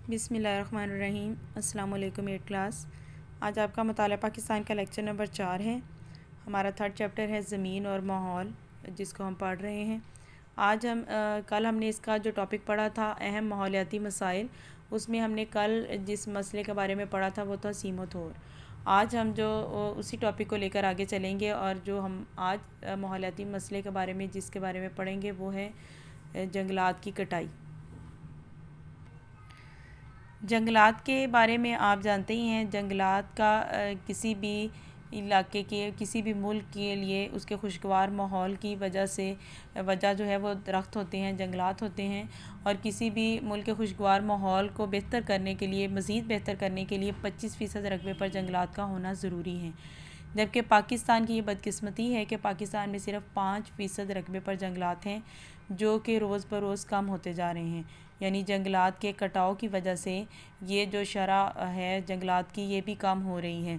بسم اللہ الرحمن الرحیم۔ السلام علیکم 8 کلاس۔ آج آپ کا مطالعہ پاکستان کا لیکچر نمبر 4 ہے۔ ہمارا 3rd چیپٹر ہے زمین اور ماحول، جس کو ہم پڑھ رہے ہیں۔ آج کل ہم نے اس کا جو ٹاپک پڑھا تھا اہم ماحولیاتی مسائل، اس میں ہم نے کل جس مسئلے کے بارے میں پڑھا تھا وہ تھا سیم و تھور۔ آج ہم جو اسی ٹاپک کو لے کر آگے چلیں گے، اور جو ہم آج ماحولیاتی مسئلے کے بارے میں جس کے بارے میں پڑھیں گے وہ ہے جنگلات کی کٹائی۔ جنگلات کے بارے میں آپ جانتے ہی ہیں، جنگلات کا کسی بھی علاقے کے کسی بھی ملک کے لیے اس کے خوشگوار ماحول کی وجہ جو ہے وہ درخت ہوتے ہیں، جنگلات ہوتے ہیں، اور کسی بھی ملک کے خوشگوار ماحول کو بہتر کرنے کے لیے، مزید بہتر کرنے کے لیے 25% رقبے پر جنگلات کا ہونا ضروری ہے۔ جبکہ پاکستان کی یہ بدقسمتی ہے کہ پاکستان میں صرف 5% رقبے پر جنگلات ہیں، جو کہ روز بروز کم ہوتے جا رہے ہیں۔ یعنی جنگلات کے کٹاؤ کی وجہ سے یہ جو شرح ہے جنگلات کی، یہ بھی کم ہو رہی ہے۔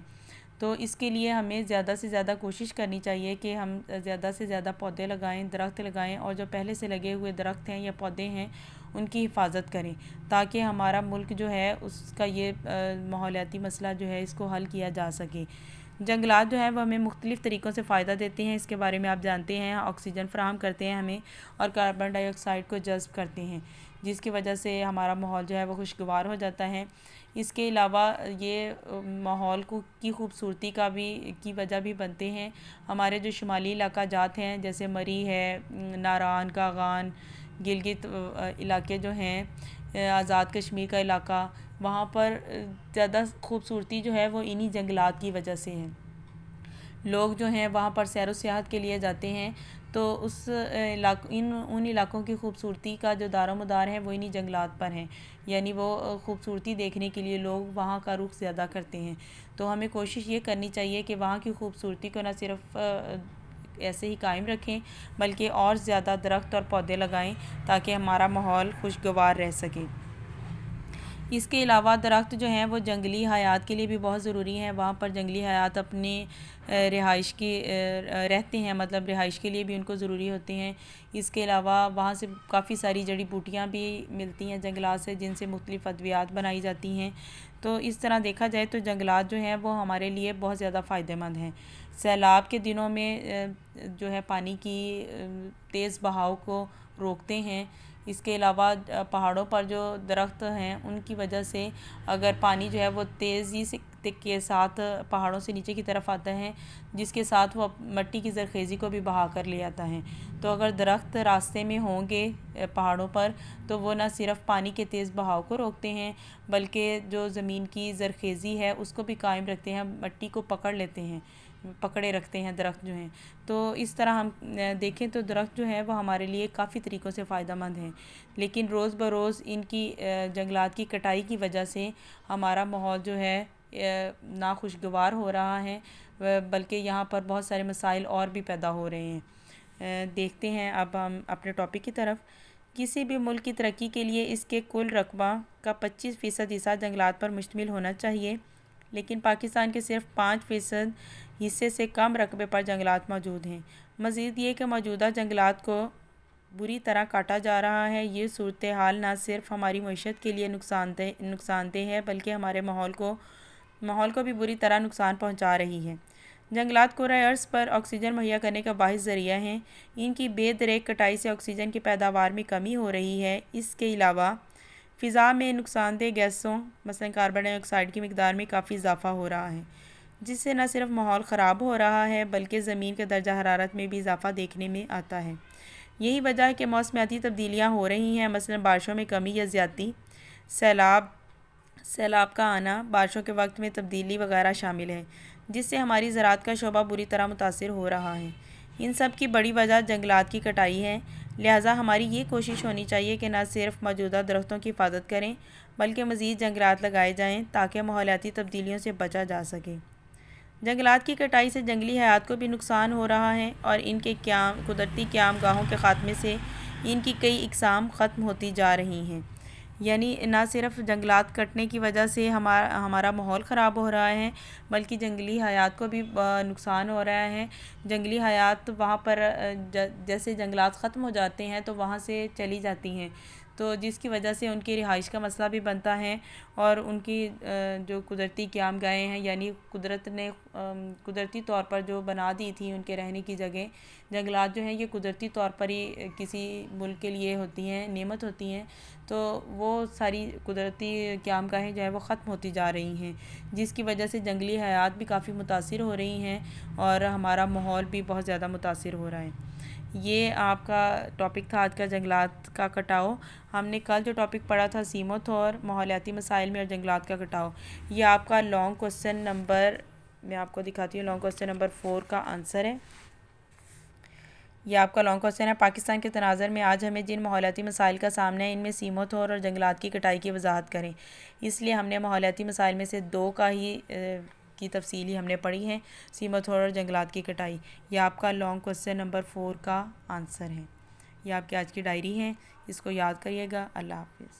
تو اس کے لیے ہمیں زیادہ سے زیادہ کوشش کرنی چاہیے کہ ہم زیادہ سے زیادہ پودے لگائیں، درخت لگائیں، اور جو پہلے سے لگے ہوئے درخت ہیں یا پودے ہیں ان کی حفاظت کریں، تاکہ ہمارا ملک جو ہے اس کا یہ ماحولیاتی مسئلہ جو ہے اس کو حل کیا جا سکے۔ جنگلات جو ہیں وہ ہمیں مختلف طریقوں سے فائدہ دیتے ہیں، اس کے بارے میں آپ جانتے ہیں۔ آکسیجن فراہم کرتے ہیں ہمیں، اور کاربن ڈائی آکسائڈ کو جذب کرتے ہیں، جس کی وجہ سے ہمارا ماحول جو ہے وہ خوشگوار ہو جاتا ہے۔ اس کے علاوہ یہ ماحول کی خوبصورتی کی وجہ بھی بنتے ہیں۔ ہمارے جو شمالی علاقہ جات ہیں جیسے مری ہے، ناران، کاغان، گلگت علاقے جو ہیں، آزاد کشمیر کا علاقہ، وہاں پر زیادہ خوبصورتی جو ہے وہ انہی جنگلات کی وجہ سے ہے۔ لوگ جو ہیں وہاں پر سیر و سیاحت کے لیے جاتے ہیں، تو ان علاقوں کی خوبصورتی کا جو دار و مدار ہے وہ انہی جنگلات پر ہیں۔ یعنی وہ خوبصورتی دیکھنے کے لیے لوگ وہاں کا رخ زیادہ کرتے ہیں۔ تو ہمیں کوشش یہ کرنی چاہیے کہ وہاں کی خوبصورتی کو نہ صرف ایسے ہی قائم رکھیں، بلکہ اور زیادہ درخت اور پودے لگائیں، تاکہ ہمارا ماحول خوشگوار رہ سکے۔ اس کے علاوہ درخت جو ہیں وہ جنگلی حیات کے لیے بھی بہت ضروری ہیں۔ وہاں پر جنگلی حیات اپنی رہائش رہتے ہیں، مطلب رہائش کے لیے بھی ان کو ضروری ہوتے ہیں۔ اس کے علاوہ وہاں سے کافی ساری جڑی بوٹیاں بھی ملتی ہیں جنگلات سے، جن سے مختلف ادویات بنائی جاتی ہیں۔ تو اس طرح دیکھا جائے تو جنگلات جو ہیں وہ ہمارے لیے بہت زیادہ فائدہ مند ہیں۔ سیلاب کے دنوں میں جو ہے پانی کی تیز بہاؤ کو روکتے ہیں۔ اس کے علاوہ پہاڑوں پر جو درخت ہیں ان کی وجہ سے اگر پانی جو ہے وہ تیزی کے ساتھ پہاڑوں سے نیچے کی طرف آتا ہے، جس کے ساتھ وہ مٹی کی زرخیزی کو بھی بہا کر لے آتا ہے۔ تو اگر درخت راستے میں ہوں گے پہاڑوں پر، تو وہ نہ صرف پانی کے تیز بہاؤ کو روکتے ہیں، بلکہ جو زمین کی زرخیزی ہے اس کو بھی قائم رکھتے ہیں، مٹی کو پکڑے رکھتے ہیں درخت جو ہیں۔ تو اس طرح ہم دیکھیں تو درخت جو ہے وہ ہمارے لیے کافی طریقوں سے فائدہ مند ہیں، لیکن روز بروز ان کی جنگلات کی کٹائی کی وجہ سے ہمارا ماحول جو ہے ناخوشگوار ہو رہا ہے، بلکہ یہاں پر بہت سارے مسائل اور بھی پیدا ہو رہے ہیں۔ دیکھتے ہیں اب ہم اپنے ٹاپک کی طرف۔ کسی بھی ملک کی ترقی کے لیے اس کے کل رقبہ کا 25% حصہ جنگلات پر مشتمل ہونا چاہیے، لیکن پاکستان کے صرف 5% حصے سے کم رقبے پر جنگلات موجود ہیں۔ مزید یہ کہ موجودہ جنگلات کو بری طرح کاٹا جا رہا ہے۔ یہ صورتحال نہ صرف ہماری معیشت کے لیے نقصان دہ ہے، بلکہ ہمارے ماحول کو بھی بری طرح نقصان پہنچا رہی ہے۔ جنگلات کرۂ ارض پر آکسیجن مہیا کرنے کا واحد ذریعہ ہیں۔ ان کی بے دریغ کٹائی سے آکسیجن کی پیداوار میں کمی ہو رہی ہے۔ اس کے علاوہ فضا میں نقصان دہ گیسوں مثلا کاربن ڈائی آکسائڈ کی مقدار میں کافی اضافہ ہو رہا ہے، جس سے نہ صرف ماحول خراب ہو رہا ہے بلکہ زمین کے درجہ حرارت میں بھی اضافہ دیکھنے میں آتا ہے۔ یہی وجہ ہے کہ موسمیاتی تبدیلیاں ہو رہی ہیں، مثلا بارشوں میں کمی یا زیادتی، سیلاب کا آنا، بارشوں کے وقت میں تبدیلی وغیرہ شامل ہے، جس سے ہماری زراعت کا شعبہ بری طرح متاثر ہو رہا ہے۔ ان سب کی بڑی وجہ جنگلات کی کٹائی ہے، لہٰذا ہماری یہ کوشش ہونی چاہیے کہ نہ صرف موجودہ درختوں کی حفاظت کریں بلکہ مزید جنگلات لگائے جائیں، تاکہ ماحولیاتی تبدیلیوں سے بچا جا سکے۔ جنگلات کی کٹائی سے جنگلی حیات کو بھی نقصان ہو رہا ہے، اور ان کے قدرتی قیام گاہوں کے خاتمے سے ان کی کئی اقسام ختم ہوتی جا رہی ہیں۔ یعنی نہ صرف جنگلات کٹنے کی وجہ سے ہمارا ماحول خراب ہو رہا ہے، بلکہ جنگلی حیات کو بھی نقصان ہو رہا ہے۔ جنگلی حیات وہاں پر جیسے جنگلات ختم ہو جاتے ہیں تو وہاں سے چلی جاتی ہیں، تو جس کی وجہ سے ان کی رہائش کا مسئلہ بھی بنتا ہے، اور ان کی جو قدرتی قیام گاہیں ہیں، یعنی قدرت نے قدرتی طور پر جو بنا دی تھی ان کے رہنے کی جگہ، جنگلات جو ہیں یہ قدرتی طور پر ہی کسی ملک کے لیے ہوتی ہیں، نعمت ہوتی ہیں، تو وہ ساری قدرتی قیام گاہیں جو ہے وہ ختم ہوتی جا رہی ہیں، جس کی وجہ سے جنگلی حیات بھی کافی متاثر ہو رہی ہیں، اور ہمارا ماحول بھی بہت زیادہ متاثر ہو رہا ہے۔ یہ آپ کا ٹاپک تھا آج کا، جنگلات کا کٹاؤ۔ ہم نے کل جو ٹاپک پڑھا تھا سیمت اور ماحولیاتی مسائل میں اور جنگلات کا کٹاؤ، یہ آپ کا لانگ کوسچن نمبر، میں آپ کو دکھاتی ہوں، لانگ کوسچن نمبر 4 کا آنسر ہے۔ یہ آپ کا لانگ کوسچن ہے، پاکستان کے تناظر میں آج ہمیں جن ماحولیاتی مسائل کا سامنا ہے ان میں سیمت اور جنگلات کی کٹائی کی وضاحت کریں۔ اس لیے ہم نے ماحولیاتی مسائل میں سے 2 کا ہی کی تفصیلی ہم نے پڑھی ہے، سیمت اور جنگلات کی کٹائی۔ یہ آپ کا لانگ کوسچن نمبر 4 کا آنسر ہے۔ یہ آپ کی آج کی ڈائری ہے، اس کو یاد کریے گا۔ اللہ حافظ۔